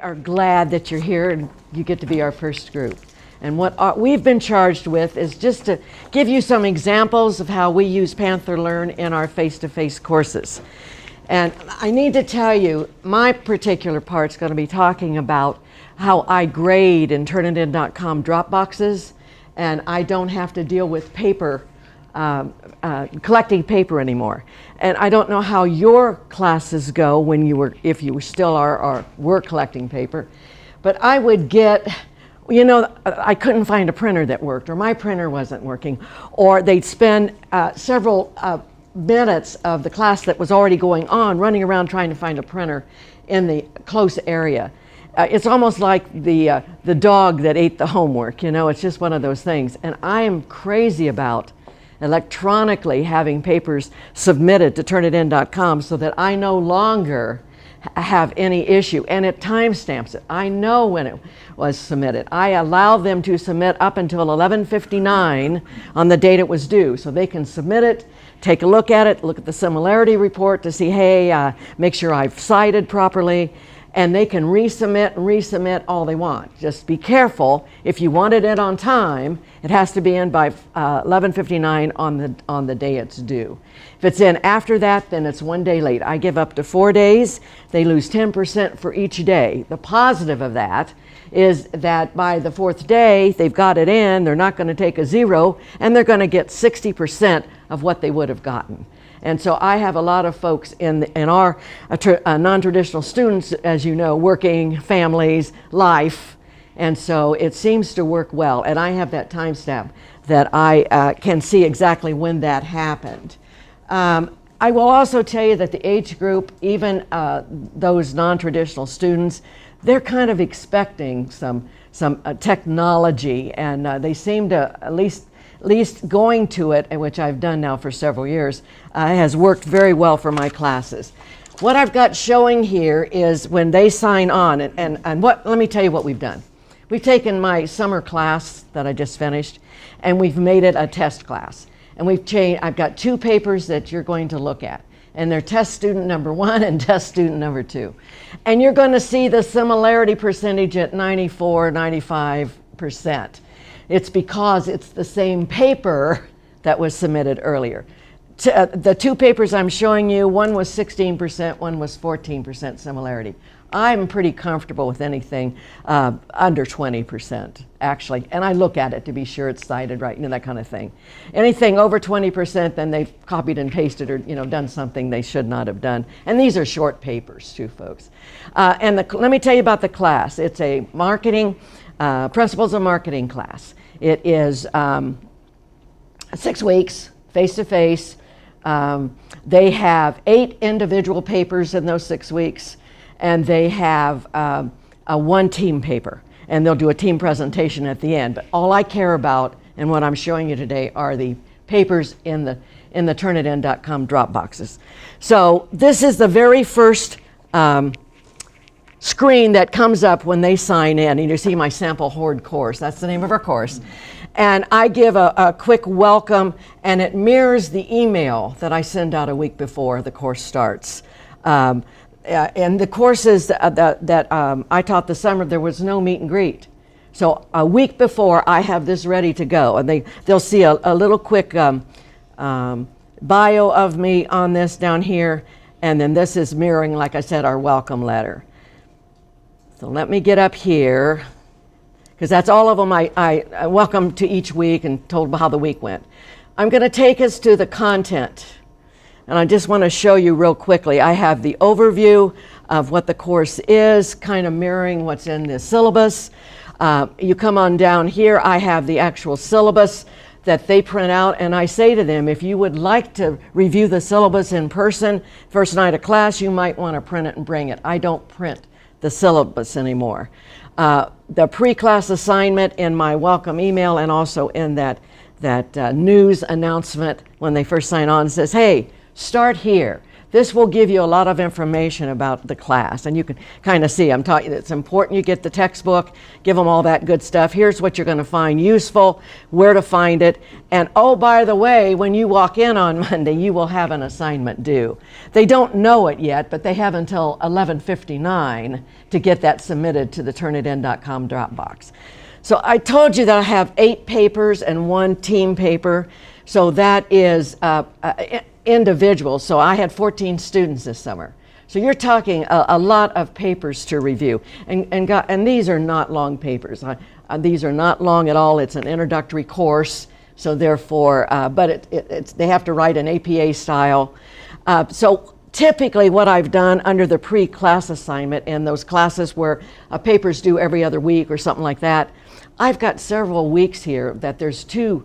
are glad that you're here and you get to be our first group. And what we've been charged with is just to give you some examples of how we use Panther Learn in our face-to-face courses. And I need to tell you, my particular part's going to be talking about how I grade in Turnitin.com Dropboxes, and I don't have to deal with paper, collecting paper anymore. And I don't know how your classes go when you were, if you still are or were collecting paper, but I would get, you know, I couldn't find a printer that worked, or my printer wasn't working, or they'd spend several minutes of the class that was already going on running around trying to find a printer in the close area. It's almost like the dog that ate the homework, you know, it's just one of those things. And I am crazy about electronically having papers submitted to Turnitin.com so that I no longer have any issue, and it timestamps it. I know when it was submitted. I allow them to submit up until 11:59 on the date it was due, so they can submit it, take a look at the similarity report to see, hey, make sure I've cited properly, and they can resubmit all they want. Just be careful. If you wanted it on time, it has to be in by 11:59 on the day it's due. If it's in after that, then it's 1 day late. I give up to 4 days. They lose 10% for each day. The positive of that is that by the 4th day, they've got it in, they're not going to take a 0, and they're going to get 60% of what they would have gotten. And so I have a lot of folks in our non-traditional students, as you know, working, families, life, and so it seems to work well. And I have that timestamp that I can see exactly when that happened. I will also tell you that the age group, even those non-traditional students, they're kind of expecting some technology, and they seem to at least going to it, which I've done now for several years, has worked very well for my classes. What I've got showing here is when they sign on, and let me tell you what we've done. We've taken my summer class that I just finished, and we've made it a test class. And I've got 2 papers that you're going to look at, and they're test student number 1 and test student number 2. And you're going to see the similarity percentage at 94, 95%. It's because it's the same paper that was submitted earlier. The 2 papers I'm showing you, one was 16%, one was 14% similarity. I'm pretty comfortable with anything under 20%, actually. And I look at it to be sure it's cited right, you know, that kind of thing. Anything over 20%, then they've copied and pasted or, you know, done something they should not have done. And these are short papers too, folks. And let me tell you about the class. It's a marketing, principles of marketing class. It is 6 weeks, face-to-face. They have 8 individual papers in those 6 weeks, and they have a 1 team paper, and they'll do a team presentation at the end. But all I care about, and what I'm showing you today, are the papers in the Turnitin.com Dropboxes. So this is the very first screen that comes up when they sign in, and you see my sample horde course. That's the name of our course. And I give a quick welcome, and it mirrors the email that I send out a week before the course starts. And the courses that I taught this summer, there was no meet and greet. So a week before, I have this ready to go, and they'll see a little quick bio of me on this down here, and then this is mirroring, like I said, our welcome letter. So let me get up here, because that's all of them I welcome to each week and told how the week went. I'm going to take us to the content, and I just want to show you real quickly. I have the overview of what the course is, kind of mirroring what's in the syllabus. You come on down here, I have the actual syllabus that they print out, and I say to them, if you would like to review the syllabus in person, first night of class, you might want to print it and bring it. I don't print the syllabus anymore. The pre-class assignment in my welcome email, and also in that news announcement when they first sign on, says, hey, start here. This will give you a lot of information about the class, and you can kind of see, I'm talking, it's important you get the textbook, give them all that good stuff. Here's what you're going to find useful, where to find it, and oh, by the way, when you walk in on Monday, you will have an assignment due. They don't know it yet, but they have until 11:59 to get that submitted to the turnitin.com Dropbox. So I told you that I have 8 papers and 1 team paper, so that is individual. So I had 14 students this summer. So you're talking a lot of papers to review. And these are not long papers. These are not long at all. It's an introductory course. So therefore, but they have to write an APA style. So typically what I've done under the pre-class assignment in those classes where papers due every other week or something like that, I've got several weeks here that there's 2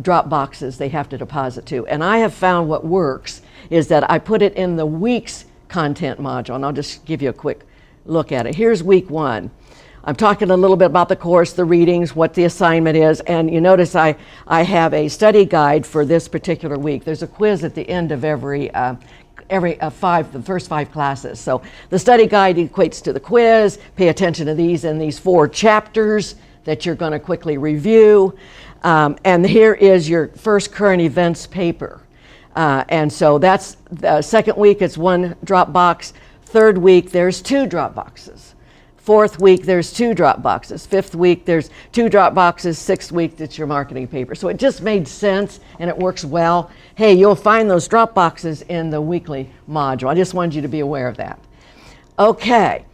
drop boxes they have to deposit to. And I have found what works is that I put it in the week's content module, and I'll just give you a quick look at it. Here's week 1. I'm talking a little bit about the course, the readings, what the assignment is, and you notice I have a study guide for this particular week. There's a quiz at the end of the first 5 classes. So the study guide equates to the quiz. Pay attention to these and these 4 chapters that you're going to quickly review. And here is your first current events paper. And so that's the second week, it's 1 drop box. Third week, there's 2 drop boxes. Fourth week, there's 2 drop boxes. Fifth week, there's 2 drop boxes. Sixth week, it's your marketing paper. So it just made sense and it works well. Hey, you'll find those drop boxes in the weekly module. I just wanted you to be aware of that. Okay,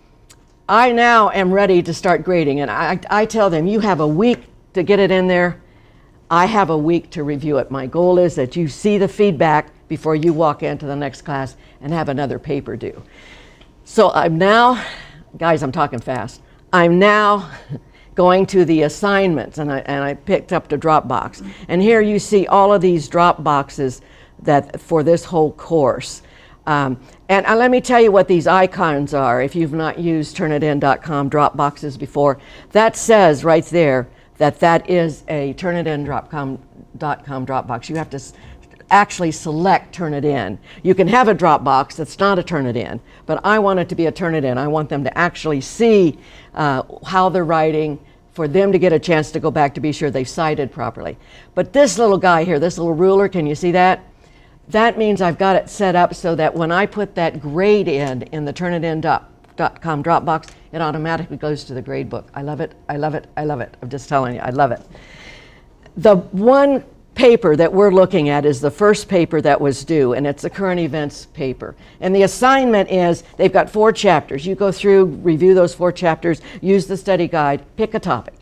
I now am ready to start grading, and I tell them, you have a week to get it in there. I have a week to review it. My goal is that you see the feedback before you walk into the next class and have another paper due. So I'm now, guys, I'm talking fast. I'm now going to the assignments, and I picked up the Dropbox. And here you see all of these drop boxes that for this whole course. And let me tell you what these icons are if you've not used Turnitin.com Dropboxes before. That says right there that is a Turnitin.com Dropbox. You have to actually select Turnitin. You can have a Dropbox that's not a Turnitin, but I want it to be a Turnitin. I want them to actually see how they're writing, for them to get a chance to go back to be sure they cited properly. But this little guy here, this little ruler, can you see that? That means I've got it set up so that when I put that grade in the Turnitin.com Dropbox, it automatically goes to the grade book. I love it, I love it, I love it. I'm just telling you, I love it. The one paper that we're looking at is the first paper that was due, and it's a current events paper. And the assignment is, they've got 4 chapters. You go through, review those 4 chapters, use the study guide, pick a topic,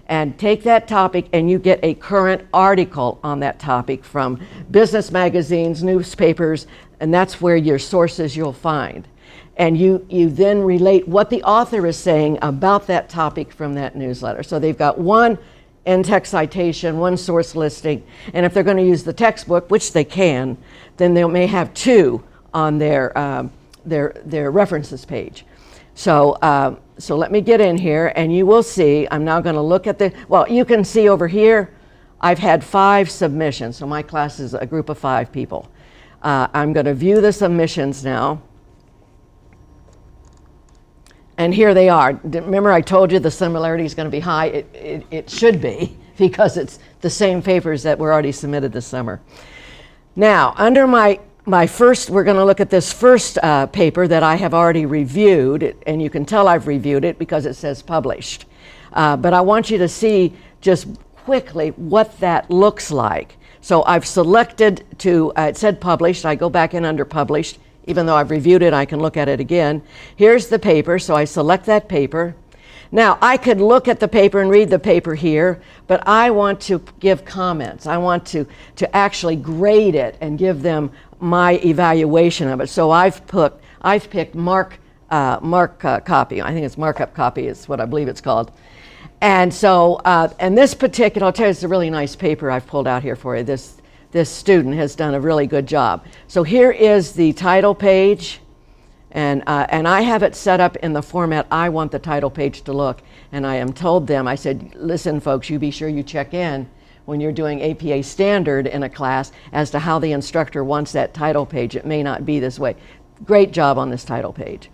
and take that topic and you get a current article on that topic from business magazines, newspapers, and that's where your sources you'll find. And you then relate what the author is saying about that topic from that newsletter. So they've got 1 in-text citation, 1 source listing, and if they're going to use the textbook, which they can, then they may have 2 on their references page. So let me get in here, and you will see, I'm now going to look at well, you can see over here, I've had 5 submissions. So my class is a group of 5 people. I'm going to view the submissions now. And here they are. Remember I told you the similarity is going to be high? It should be, because it's the same papers that were already submitted this summer. Now, under my first, we're going to look at this first paper that I have already reviewed, and you can tell I've reviewed it because it says published. But I want you to see just quickly what that looks like. So I've selected it said published. I go back in under published. Even though I've reviewed it, I can look at it again. Here's the paper, so I select that paper. Now, I could look at the paper and read the paper here, but I want to give comments. I want to actually grade it and give them my evaluation of it. So I've picked mark copy. I think it's markup copy is what I believe it's called. And so, and this particular, I'll tell you, it's a really nice paper I've pulled out here for you. This student has done a really good job. So here is the title page, and I have it set up in the format I want the title page to look. And I am told them, I said, listen folks, you be sure you check in when you're doing APA standard in a class as to how the instructor wants that title page. It may not be this way. Great job on this title page.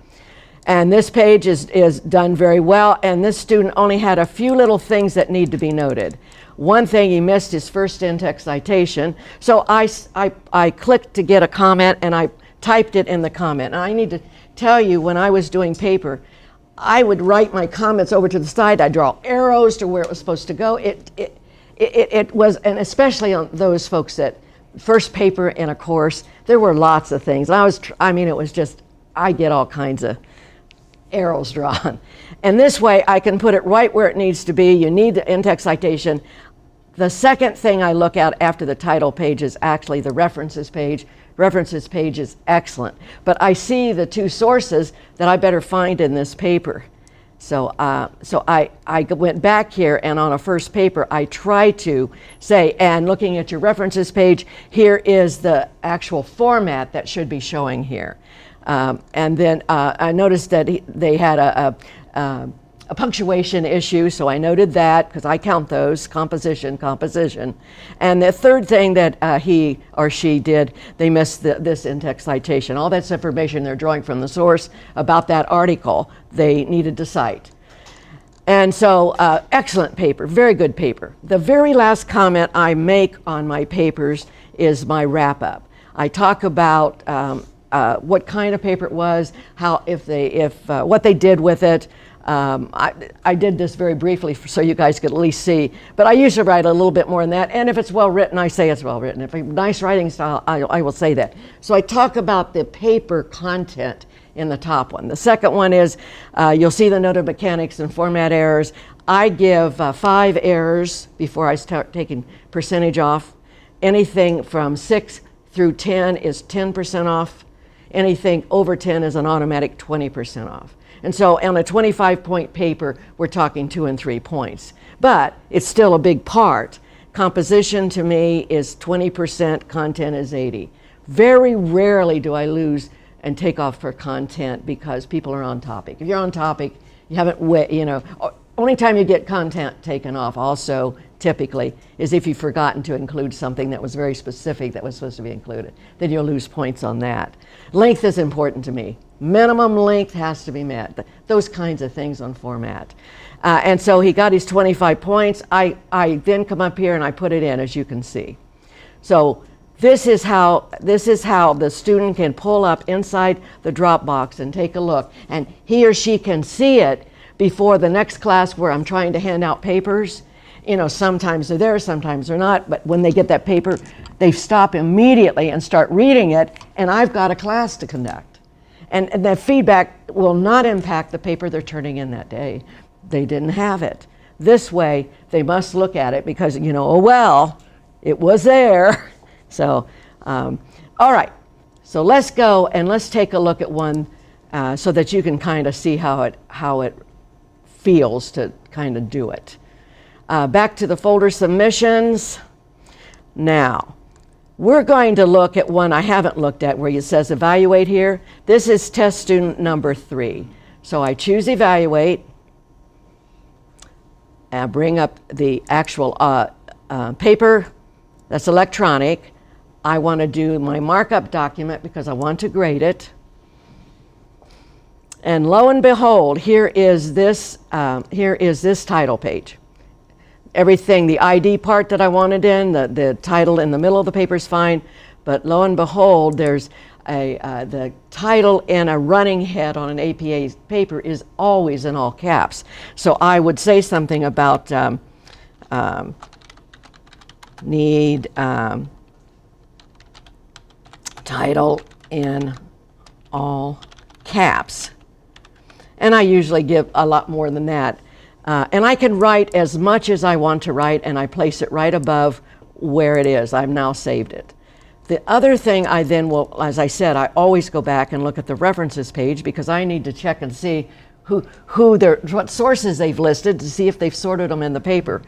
And this page is done very well, and this student only had a few little things that need to be noted. One thing, he missed his first in-text citation, so I clicked to get a comment, and I typed it in the comment. And I need to tell you, when I was doing paper, I would write my comments over to the side. I'd draw arrows to where it was supposed to go. It was, and especially on those folks that first paper in a course, there were lots of things. I mean, it was just, I get all kinds of arrows drawn. And this way I can put it right where it needs to be. You need the in-text citation. The second thing I look at after the title page is actually the references page. References page is excellent. But I see the two sources that I better find in this paper. So I went back here, and on a first paper I try to say, and looking at your references page, here is the actual format that should be showing here. And then I noticed that they had a punctuation issue, so I noted that, because I count those, composition. And the third thing that he or she did, they missed this in-text citation. All that's information they're drawing from the source about that article they needed to cite. And so, excellent paper, very good paper. The very last comment I make on my papers is my wrap-up. I talk about what kind of paper it was, what they did with it. I did this very briefly so you guys could at least see, but I usually write a little bit more than that, and if it's well written, I say it's well written. If it's nice writing style, I will say that. So I talk about the paper content in the top one. The second one is, you'll see the note of mechanics and format errors. I give 5 errors before I start taking percentage off. Anything from 6 through 10 is 10% off. Anything over 10 is an automatic 20% off. And so on a 25-point paper, we're talking 2 and 3 points. But it's still a big part. Composition to me is 20%, content is 80. Very rarely do I lose and take off for content because people are on topic. If you're on topic, you haven't, only time you get content taken off also typically is if you've forgotten to include something that was very specific that was supposed to be included. Then you'll lose points on that. Length is important to me. Minimum length has to be met. Those kinds of things on format. And so he got his 25 points. I then come up here and I put it in, as you can see. So this is how the student can pull up inside the Dropbox and take a look. And he or she can see it before the next class where I'm trying to hand out papers. Sometimes they're there, sometimes they're not, but when they get that paper, they stop immediately and start reading it, and I've got a class to conduct. And that feedback will not impact the paper they're turning in that day. They didn't have it. This way, they must look at it because, oh well, it was there. So, all right, so let's go and let's take a look at one so that you can kind of see how it feels to kind of do it. Back to the folder submissions. Now, we're going to look at one I haven't looked at where it says evaluate here. This is test student number 3. So I choose evaluate, and bring up the actual paper that's electronic. I want to do my markup document because I want to grade it. And lo and behold, here is this title page. Everything, the ID part that I wanted in, the title in the middle of the paper is fine, but lo and behold, there's the title in a running head on an APA paper is always in all caps. So I would say something about need title in all caps. And I usually give a lot more than that. And I can write as much as I want to write, and I place it right above where it is. I've now saved it. The other thing I then will, as I said, I always go back and look at the references page because I need to check and see what sources they've listed to see if they've sorted them in the paper.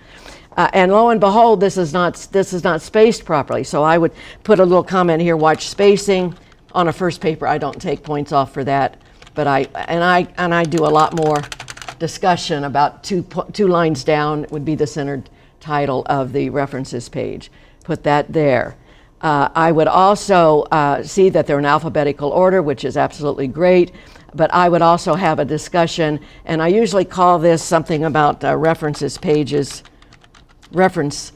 And lo and behold, this is not spaced properly. So I would put a little comment here, watch spacing. On a first paper, I don't take points off for that, but I do a lot more discussion about two lines down would be the centered title of the references page. Put that there. I would also see that they're in alphabetical order, which is absolutely great, but I would also have a discussion, and I usually call this something about references pages, references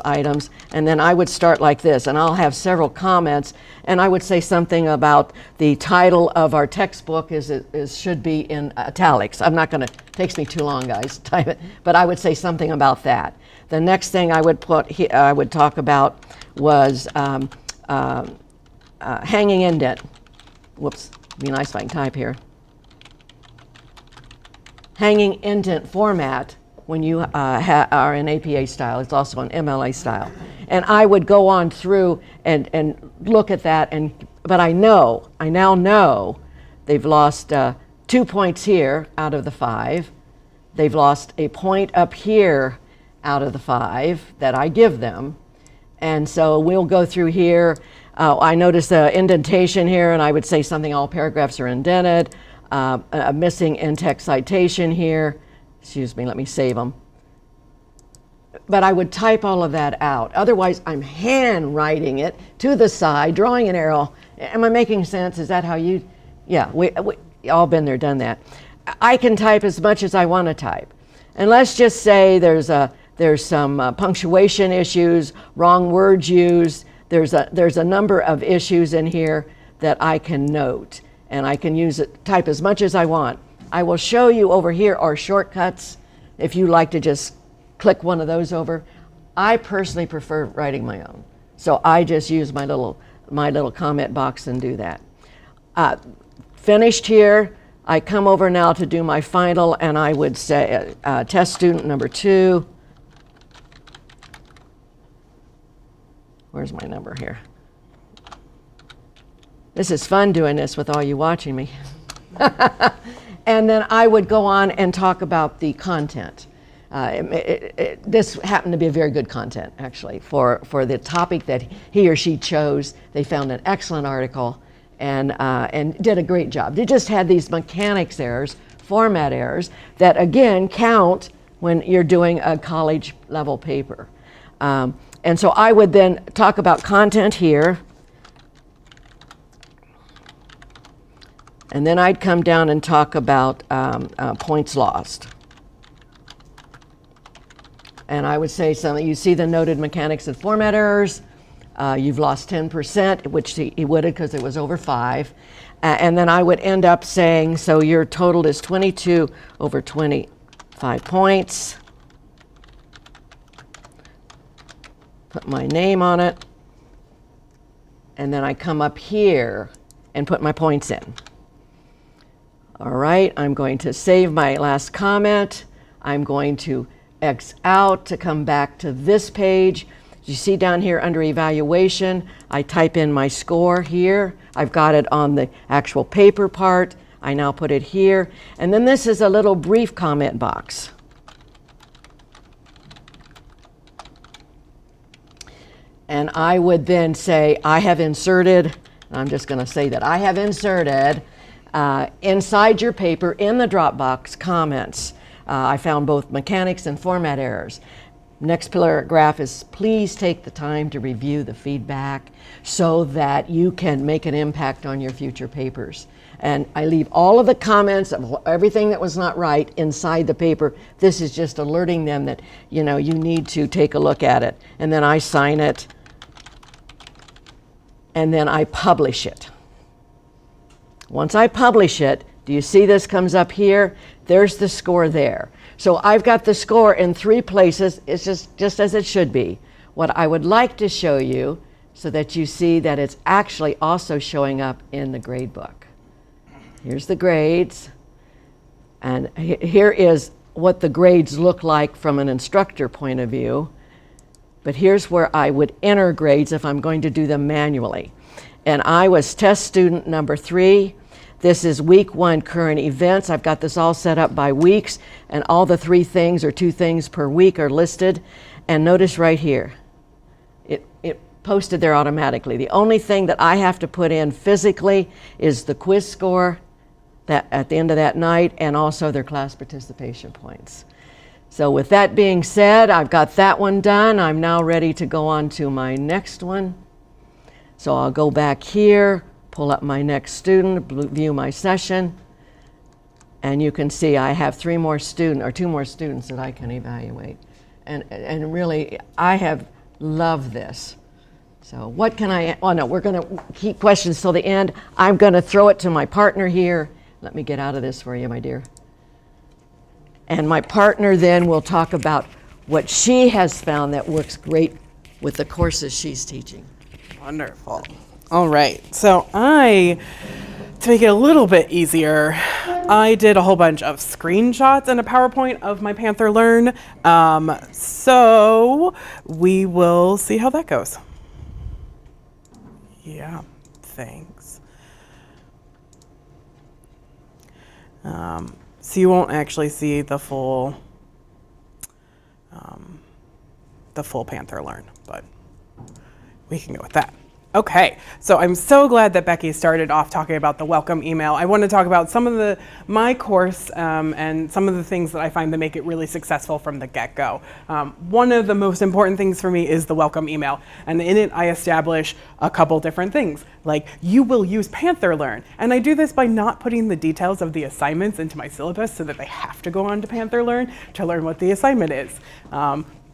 items, and then I would start like this, and I'll have several comments, and I would say something about the title of our textbook should be in italics. I'm not going to, takes me too long, guys, to type it, but I would say something about that. The next thing I would I would talk about was hanging indent. Whoops, it'd be nice if I can type here. Hanging indent format when you are in APA style. It's also an MLA style. And I would go on through and look at that, but I now know they've lost 2 points here out of the 5. They've lost a point up here out of the 5 that I give them. And so we'll go through here. I noticed the indentation here, and I would say something, all paragraphs are indented, a missing in-text citation here. Excuse me, let me save them. But I would type all of that out. Otherwise, I'm hand writing it to the side, drawing an arrow. Am I making sense? Is that how you, yeah, we all been there, done that. I can type as much as I want to type. And let's just say there's some punctuation issues, wrong words used. There's a number of issues in here that I can note, and I can use it, type as much as I want. I will show you over here are shortcuts if you like to just click one of those over. I personally prefer writing my own, so I just use my little comment box and do that. Finished here. I come over now to do my final, and I would say test student number 2. Where's my number here? This is fun doing this with all you watching me. And then I would go on and talk about the content. This happened to be a very good content, actually, for the topic that he or she chose. They found an excellent article and did a great job. They just had these mechanics errors, format errors, that again count when you're doing a college level paper. And so I would then talk about content here. And then I'd come down and talk about points lost. And I would say something, you see the noted mechanics and format errors. You've lost 10%, which he would have because it was over 5. And then I would end up saying, so your total is 22 over 25 points. Put my name on it. And then I come up here and put my points in. All right, I'm going to save my last comment. I'm going to X out to come back to this page. You see down here under evaluation, I type in my score here. I've got it on the actual paper part. I now put it here. And then this is a little brief comment box. And I would then say, I have inserted, I'm just going to say that I have inserted inside your paper in the Dropbox comments. I found both mechanics and format errors. Next paragraph is, please take the time to review the feedback so that you can make an impact on your future papers. And I leave all of the comments of everything that was not right inside the paper. This is just alerting them that, you know, you need to take a look at it. And then I sign it. And then I publish it. Once I publish it, do you see this comes up here? There's the score there. So I've got the score in 3 places. It's just as it should be. What I would like to show you so that you see that it's actually also showing up in the grade book. Here's the grades. And here is what the grades look like from an instructor point of view. But here's where I would enter grades if I'm going to do them manually. And I was test student number 3. This is week 1 current events. I've got this all set up by weeks, and all the 3 things or 2 things per week are listed. And notice right here, it posted there automatically. The only thing that I have to put in physically is the quiz score that at the end of that night, and also their class participation points. So with that being said, I've got that one done. I'm now ready to go on to my next one. So I'll go back here, pull up my next student, view my session, and you can see I have two more students that I can evaluate. And really, I have loved this. So what can I, oh no, we're gonna keep questions till the end. I'm gonna throw it to my partner here. Let me get out of this for you, my dear. And my partner then will talk about what she has found that works great with the courses she's teaching. Wonderful. All right. So to make it a little bit easier, I did a whole bunch of screenshots and a PowerPoint of my Panther Learn. So we will see how that goes. Yeah, thanks. So you won't actually see the full Panther Learn, but we can go with that. Okay, so I'm so glad that Becky started off talking about the welcome email. I want to talk about some of my course and some of the things that I find that make it really successful from the get-go. One of the most important things for me is the welcome email, and in it I establish a couple different things, like you will use Panther Learn, and I do this by not putting the details of the assignments into my syllabus so that they have to go on to Panther Learn to learn what the assignment is.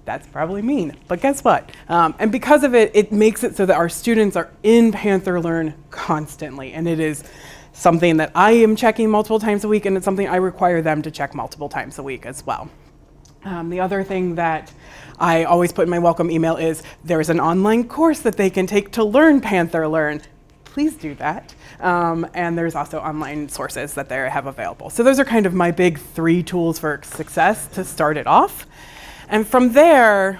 That's probably mean, but guess what? And because of it, it makes it so that our students are in Panther Learn constantly, and it is something that I am checking multiple times a week, and it's something I require them to check multiple times a week as well. The other thing that I always put in my welcome email is there's an online course that they can take to learn Panther Learn. Please do that. And there's also online sources that they have available. So those are kind of my big 3 tools for success to start it off. And from there,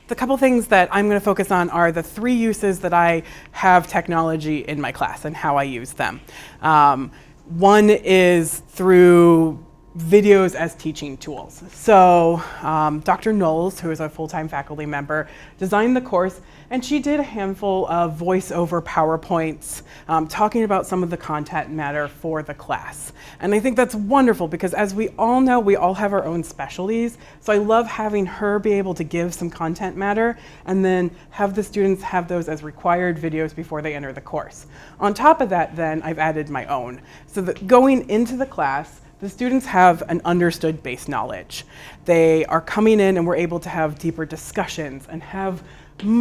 the couple things that I'm going to focus on are the 3 uses that I have technology in my class and how I use them. One is through videos as teaching tools. So Dr. Knowles, who is a full-time faculty member, designed the course, and she did a handful of voiceover PowerPoints talking about some of the content matter for the class. And I think that's wonderful because, as we all know, we all have our own specialties. So I love having her be able to give some content matter and then have the students have those as required videos before they enter the course. On top of that, then, I've added my own. So that going into the class, the students have an understood base knowledge. They are coming in and we're able to have deeper discussions and have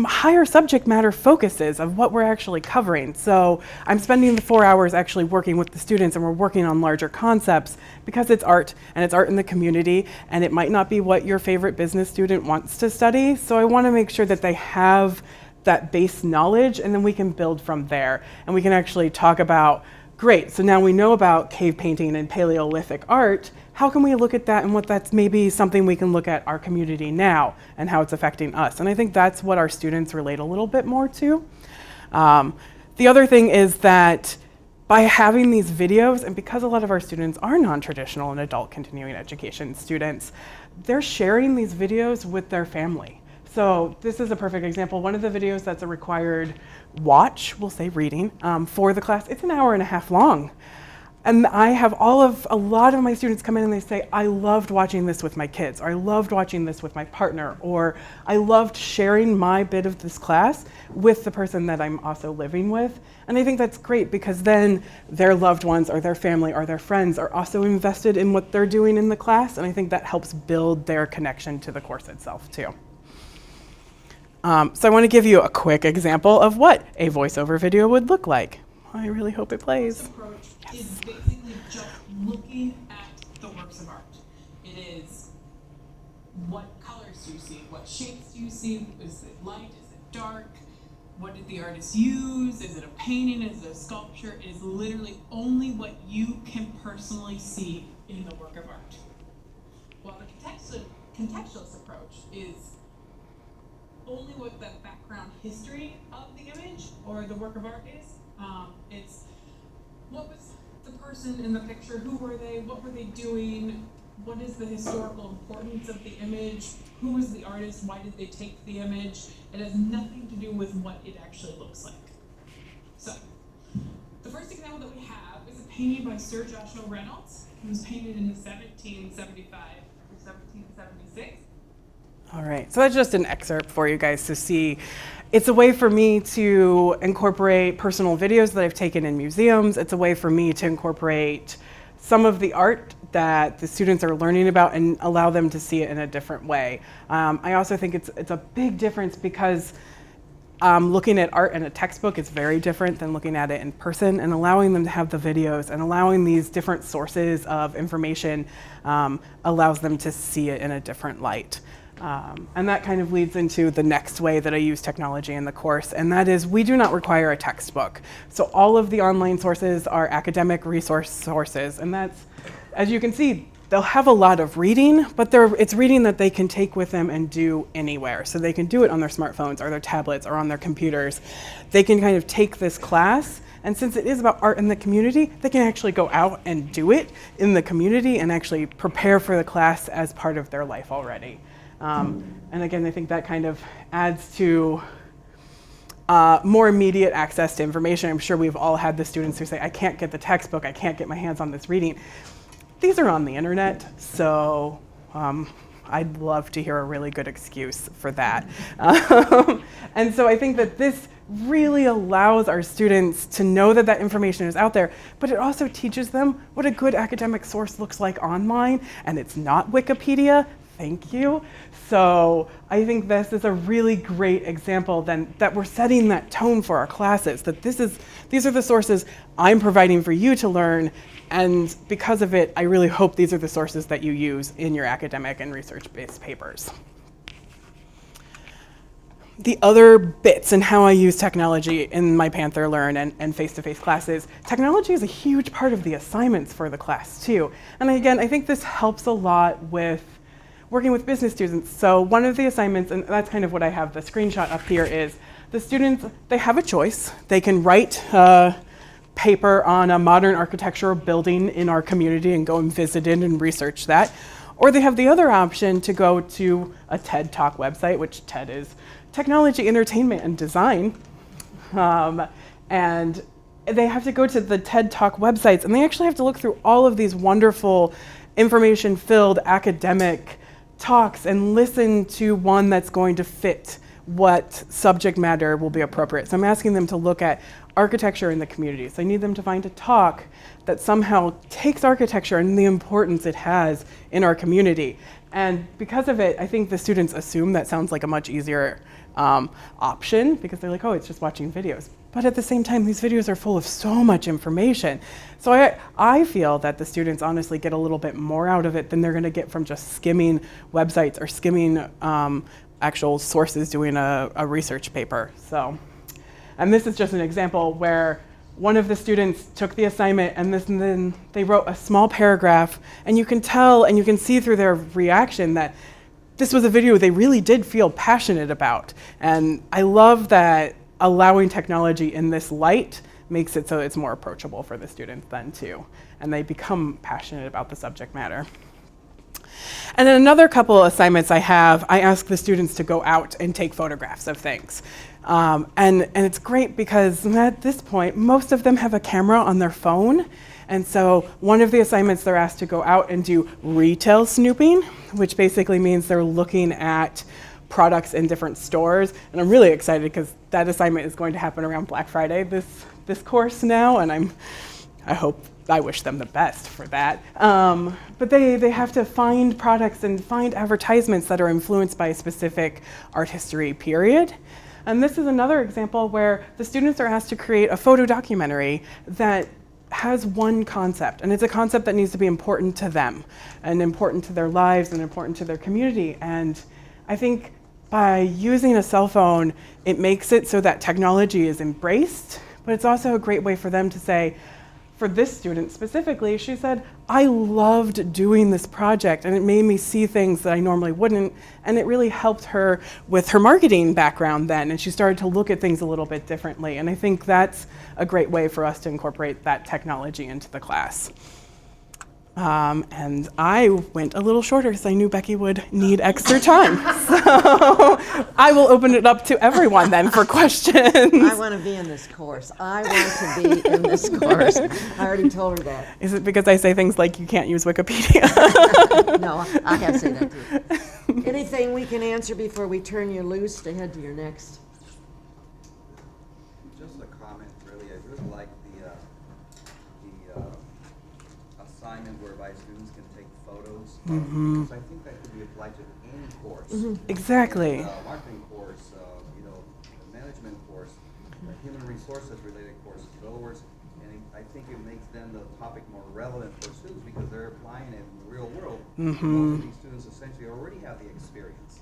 higher subject matter focuses of what we're actually covering. So I'm spending the 4 hours actually working with the students, and we're working on larger concepts because it's art, and it's art in the community, and it might not be what your favorite business student wants to study. So I want to make sure that they have that base knowledge, and then we can build from there. And we can actually talk about, great, so now we know about cave painting and Paleolithic art. How can we look at that and what that's maybe something we can look at our community now and how it's affecting us? And I think that's what our students relate a little bit more to. The other thing is that by having these videos, and because a lot of our students are non-traditional and adult continuing education students, they're sharing these videos with their family. So this is a perfect example. One of the videos that's a required watch, we'll say reading, for the class, it's an hour and a half long. And I have a lot of my students come in and they say, I loved watching this with my kids, or I loved watching this with my partner, or I loved sharing my bit of this class with the person that I'm also living with. And I think that's great because then their loved ones or their family or their friends are also invested in what they're doing in the class. And I think that helps build their connection to the course itself too. So I want to give you a quick example of what a voiceover video would look like. I really hope it plays. Approach is basically just looking at the works of art. It is, what colors do you see? What shapes do you see? Is it light? Is it dark? What did the artist use? Is it a painting? Is it a sculpture? It is literally only what you can personally see in the work of art. While the contextualist approach is only what the background history of the image or the work of art is. It's what was the person in the picture, who were they, what were they doing, what is the historical importance of the image, who was the artist, why did they take the image. It has nothing to do with what it actually looks like. So, the first example that we have is a painting by Sir Joshua Reynolds. It was painted in 1775 or 1776. All right, so that's just an excerpt for you guys to see. It's a way for me to incorporate personal videos that I've taken in museums. It's a way for me to incorporate some of the art that the students are learning about and allow them to see it in a different way. I also think it's a big difference because looking at art in a textbook is very different than looking at it in person, and allowing them to have the videos and allowing these different sources of information allows them to see it in a different light. And that kind of leads into the next way that I use technology in the course, and that is we do not require a textbook. So all of the online sources are academic resource sources, and that's, as you can see, they'll have a lot of reading, but it's reading that they can take with them and do anywhere. So they can do it on their smartphones or their tablets or on their computers. They can kind of take this class, and since it is about art in the community, they can actually go out and do it in the community and actually prepare for the class as part of their life already. And again, I think that kind of adds to more immediate access to information. I'm sure we've all had the students who say, I can't get the textbook, I can't get my hands on this reading. These are on the internet, so I'd love to hear a really good excuse for that. And so I think that this really allows our students to know that that information is out there, but it also teaches them what a good academic source looks like online, and it's not Wikipedia. Thank you. So I think this is a really great example then that we're setting that tone for our classes, that these are the sources I'm providing for you to learn, and because of it, I really hope these are the sources that you use in your academic and research-based papers. The other bits and how I use technology in my Panther Learn and face-to-face classes, technology is a huge part of the assignments for the class too. And again, I think this helps a lot with working with business students. So one of the assignments, and that's kind of what I have the screenshot up here, is the students, they have a choice. They can write a paper on a modern architectural building in our community and go and visit it and research that. Or they have the other option to go to a TED Talk website, which TED is Technology, Entertainment, and Design. And they have to go to the TED Talk websites, and they actually have to look through all of these wonderful information-filled academic talks and listen to one that's going to fit what subject matter will be appropriate. So I'm asking them to look at architecture in the community. So I need them to find a talk that somehow takes architecture and the importance it has in our community. And because of it, I think the students assume that sounds like a much easier option, because they're like, oh, it's just watching videos. But at the same time, these videos are full of so much information. So I feel that the students honestly get a little bit more out of it than they're gonna get from just skimming websites or skimming actual sources doing a research paper. So, and this is just an example where one of the students took the assignment and then they wrote a small paragraph, and you can tell and you can see through their reaction that this was a video they really did feel passionate about. And I love that allowing technology in this light makes it so it's more approachable for the students then too, and they become passionate about the subject matter. And then another couple of assignments I have, I ask the students to go out and take photographs of things. And it's great because at this point, most of them have a camera on their phone. And so one of the assignments, they're asked to go out and do retail snooping, which basically means they're looking at products in different stores. And I'm really excited because that assignment is going to happen around Black Friday this course now, and I wish them the best for that. But they have to find products and find advertisements that are influenced by a specific art history period. And this is another example where the students are asked to create a photo documentary that has one concept, and it's a concept that needs to be important to them and important to their lives and important to their community. And I think by using a cell phone, it makes it so that technology is embraced, but it's also a great way for them to say, for this student specifically, she said, I loved doing this project and it made me see things that I normally wouldn't, and it really helped her with her marketing background then, and she started to look at things a little bit differently. And I think that's a great way for us to incorporate that technology into the class. And I went a little shorter because I knew Becky would need extra time. So I will open it up to everyone then for questions. I want to be in this course. I want to be in this course. I already told her that. Is it because I say things like you can't use Wikipedia? No, I have to say that too. Anything we can answer before we turn you loose to head to your next? Just a comment, really. I really like the assignment whereby students can take photos. Because I think that could be applied to any course. Exactly. Marketing course, the management course, the human resources related course. In other words, and I think it makes then the topic more relevant for students because they're applying it in the real world. Most of these students essentially already have the experience.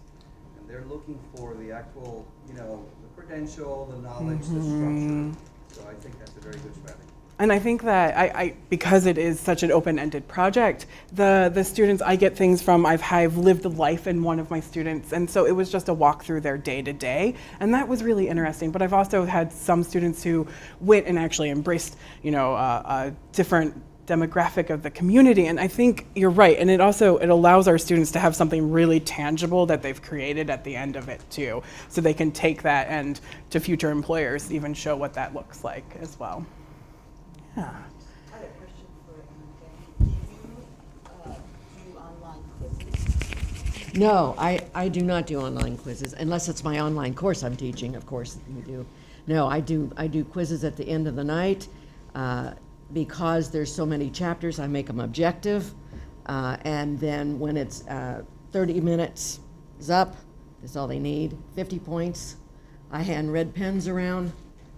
And they're looking for the actual, the credential, the knowledge, the structure. So I think that's a very good strategy. And I think that I because it is such an open-ended project, the students, I get things from, I've lived a life in one of my students, and so it was just a walk through their day-to-day, and that was really interesting. But I've also had some students who went and actually embraced, a different demographic of the community, and I think you're right, and it allows our students to have something really tangible that they've created at the end of it too, so they can take that and to future employers even show what that looks like as well. Yeah. I had a question for Becky. Do you do online quizzes? No, I do not do online quizzes, unless it's my online course I'm teaching, of course we do. No, I do quizzes at the end of the night. Because there's so many chapters, I make them objective. And then when it's 30 minutes is up, that's all they need, 50 points. I hand red pens around,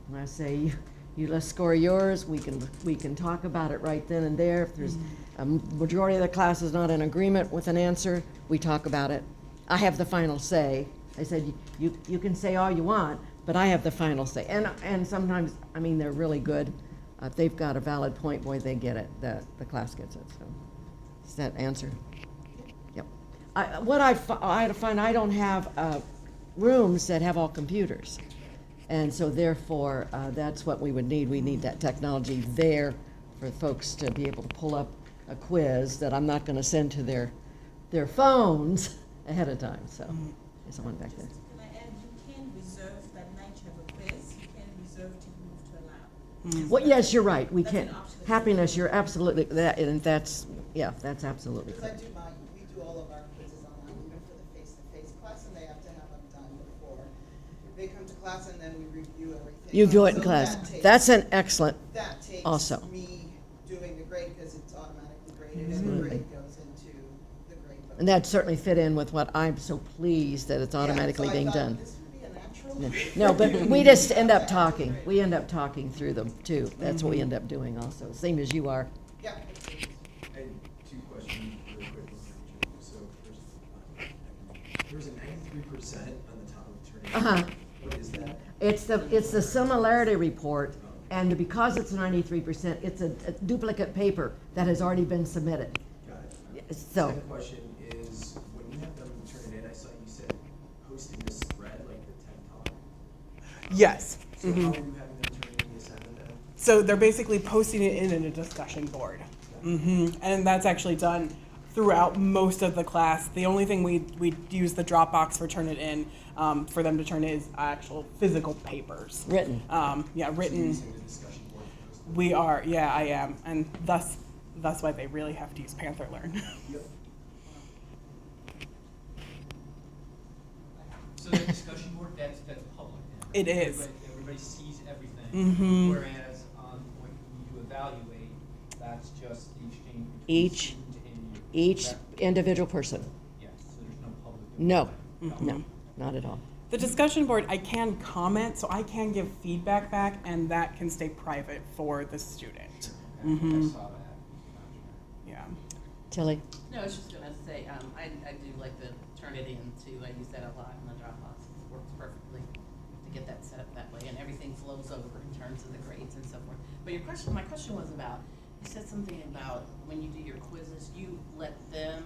and I say, you let's score yours. We can talk about it right then and there. If there's a majority of the class is not in agreement with an answer, we talk about it. I have the final say. I said, you can say all you want, but I have the final say. And sometimes, they're really good. If they've got a valid point, boy, they get it. The class gets it. So, does that answer? Yep. I find I don't have rooms that have all computers, and so therefore that's what we would need. We need that technology there for folks to be able to pull up a quiz that I'm not going to send to their phones ahead of time. So, there's someone back there. Can I add, you can reserve that night you have a quiz, you can reserve to move to a lab. Well, yes, you're right. We That's can't. an option. Happiness, you're absolutely that, and that's absolutely Because correct. we do all of our quizzes online, even for the face-to-face class, and they have to have them done before they come to class, and then we review everything. You do it in So class. that takes- That's an excellent. That takes also. me doing the grade because it's automatically graded, and the grade goes into the grade book. And that certainly fit in with what I'm so pleased that it's Yeah, automatically so I being thought done. This would be a natural. No, but we just end up talking. We end up talking through them too. That's what we end up doing also, same as you are. Yeah. I had two questions really quick for each of you. So first, there's a 93% on the top of the turn. What is that? It's the similarity report, and because it's 93%, it's a duplicate paper that has already been submitted. Got it. So, Second question is, when you have them turn it in, I saw you said posting this thread, like the TED Talk. Yes. So how are you having them turn in the assignment then? So they're basically posting it in a discussion board. And that's actually done throughout most of the class. The only thing we use the Dropbox for turn it in, for them to turn is actual physical papers. written. Written. Using the discussion board for those. We are, yeah, I am. And thus why they really have to use Panther Learn. Yep. So the discussion board, that's public now. It is. Everybody sees everything. Mhm. Whereas when you evaluate, that's just the exchange between Each- student and you. Each That- individoal person. Yes, so there's no public. No, involvement. no, not at all. The discussion board, I can comment, so I can give feedback back, and that can stay private for the student. Okay, I saw that. Yeah. Tilly? No, I was just gonna say, I do like to turn it in too. I use that a lot in the Dropbox. It works perfectly to get that set up that way, and everything flows over in terms of the grades and so forth. But my question was about, you said something about when you do your quizzes, you let them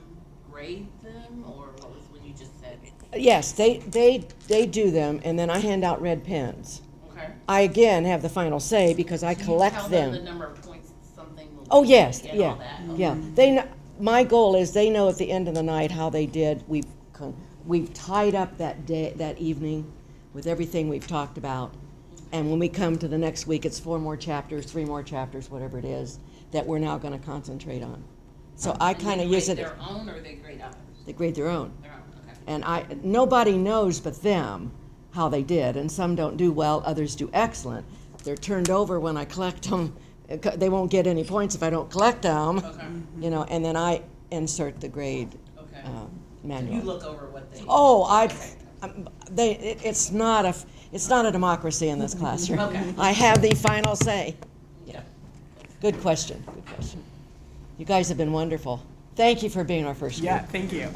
grade them, or what was when you just said? Yes, they do them, and then I hand out red pens. Okay. I again have the final say because I Do you collect tell them. the number of points something will Oh, yes, and yeah, all that. yeah. My goal is they know at the end of the night how they did. We've tied up that day, that evening, with everything we've talked about. And when we come to the next week, it's 4 more chapters, 3 more chapters, whatever it is, that we're now going to concentrate on. So I And kind of they use grade it. their own, or they grade others? They grade their own. Their own, okay. And nobody knows but them how they did, and some don't do well, others do excellent. They're turned over when I collect them. They won't get any points if I don't collect them. Okay. You know, and then I insert the grade Okay. manual. You look over what they. Oh, Okay. it's not a democracy in this classroom. Okay. I have the final say. Yeah. Good question. Good question. You guys have been wonderful. Thank you for being our first group. Yeah, thank you.